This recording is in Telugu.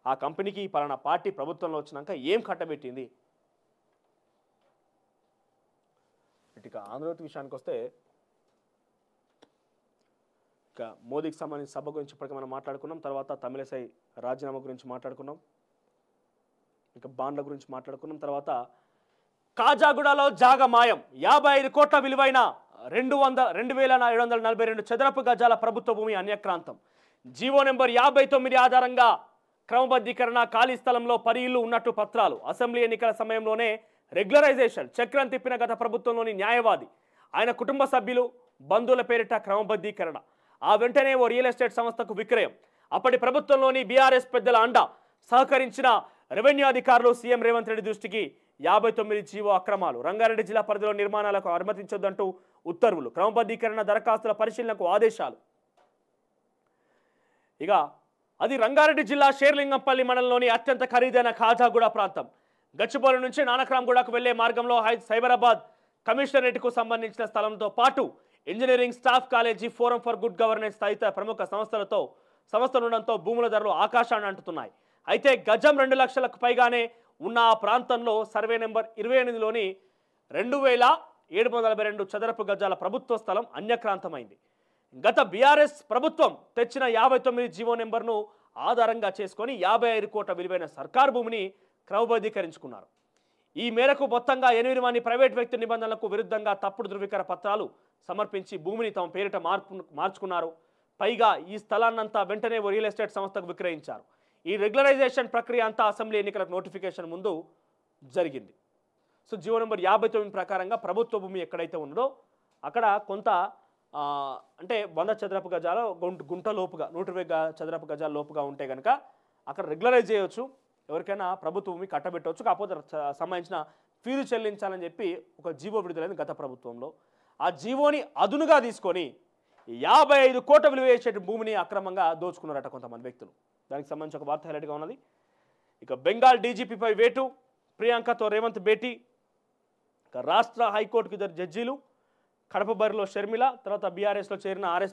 ఆ కంపెనీకి పలానా పార్టీ ప్రభుత్వంలో వచ్చినాక ఏం కట్టబెట్టింది? ఇక ఆంధ్రజ్యోతి విషయానికి వస్తే ఇక మోదీకి సంబంధించిన సభ గురించి ఇప్పటికే మనం మాట్లాడుకున్నాం. తర్వాత తమిళసై రాజీనామా గురించి మాట్లాడుకున్నాం. ఇక బాండ్ల గురించి మాట్లాడుకున్నాం. తర్వాత కాజాగూడలో జాగ మాయం, 55 కోట్ల విలువైన 2,742 చదరపు గజాల ప్రభుత్వ భూమి అన్యక్రాంతం. జీవో నెంబర్ 59 ఆధారంగా క్రమబద్ధీకరణ, ఖాళీ స్థలంలో 10 ఇళ్లు ఉన్నట్టు పత్రాలు. అసెంబ్లీ ఎన్నికల సమయంలోనే రెగ్యులరైజేషన్. చక్రం తిప్పిన గత ప్రభుత్వంలోని న్యాయవాది, ఆయన కుటుంబ సభ్యులు, బంధువుల పేరిట క్రమబద్ధీకరణ. ఆ వెంటనే ఓ రియల్ ఎస్టేట్ సంస్థకు విక్రయం. అప్పటి ప్రభుత్వంలోని బీఆర్ఎస్ పెద్దల అండ సహకరించిన రెవెన్యూ అధికారులు సీఎం రేవంత్ రెడ్డి దృష్టికి 59 జీవో అక్రమాలు. రంగారెడ్డి జిల్లా పరిధిలో నిర్మాణాలకు అనుమతించొద్దంటూ ఉత్తర్వులు. క్రమబద్ధీకరణ దరఖాస్తుల పరిశీలనకు ఆదేశాలు. ఇక అది రంగారెడ్డి జిల్లా షేర్లింగంపల్లి మండలంలోని అత్యంత ఖరీదైన కాజాగూడ ప్రాంతం. గచ్చిబౌలి నుంచి నానక్రామ్గూడకు వెళ్లే మార్గంలో సైబరాబాద్ కమిషనరేట్కు సంబంధించిన స్థలంతో పాటు engineering staff college, forum for good governance తదితర ప్రముఖ సంస్థలుండడంతో భూముల ధరలు ఆకాశాన్ని అంటుతున్నాయి. అయితే గజం 2 లక్షలకు పైగానే ఉన్న ఆ ప్రాంతంలో సర్వే నెంబర్ 28లోని 2,742 చదరపు గజాల ప్రభుత్వ స్థలం అన్యక్రాంతమైంది. గత బీఆర్ఎస్ ప్రభుత్వం తెచ్చిన 59 జీవో నెంబర్ను ఆధారంగా చేసుకొని 55 కోట్ల విలువైన సర్కారు భూమిని క్రమబద్ధీకరించుకున్నారు. ఈ మేరకు మొత్తంగా 8 మంది ప్రైవేట్ వ్యక్తి నిబంధనలకు విరుద్ధంగా తప్పుడు ధృవీకరణ పత్రాలు సమర్పించి భూమిని తమ పేరిట మార్చుకున్నారు. పైగా ఈ స్థలాన్నంతా వెంటనే ఓ రియల్ ఎస్టేట్ సంస్థకు విక్రయించారు. ఈ రెగ్యులరైజేషన్ ప్రక్రియ అంతా అసెంబ్లీ ఎన్నికలకు నోటిఫికేషన్ ముందు జరిగింది. సో జీవో నెంబర్ 59 ప్రకారంగా ప్రభుత్వ భూమి ఎక్కడైతే ఉందో అక్కడ కొంత అంటే 100 చదరపు గజాల గుంట లోపుగా 120 చదరపు గజాల లోపుగా ఉంటే కనుక అక్కడ రెగ్యులరైజ్ చేయవచ్చు. ఎవరికైనా ప్రభుత్వ భూమి కట్టబెట్టవచ్చు. కాకపోతే సంబంధించిన ఫీజు చెల్లించాలని చెప్పి ఒక జీవో విడుదలైంది గత ప్రభుత్వంలో. ఆ జీవోని అదునుగా తీసుకొని 55 కోట్ల విలువ చేసే భూమిని అక్రమంగా దోచుకున్నారట కొంతమంది వ్యక్తులు. దానికి సంబంధించి ఒక వార్త హైలైట్గా ఉన్నది. ఇక బెంగాల్ డీజీపీపై వేటు, ప్రియాంకతో రేవంత్ భేటీ. ఇక రాష్ట్ర హైకోర్టుకు 2 జడ్జీలు, కడప బరిలో షర్మిల, తర్వాత బీఆర్ఎస్లో చేరిన ఆర్ఎస్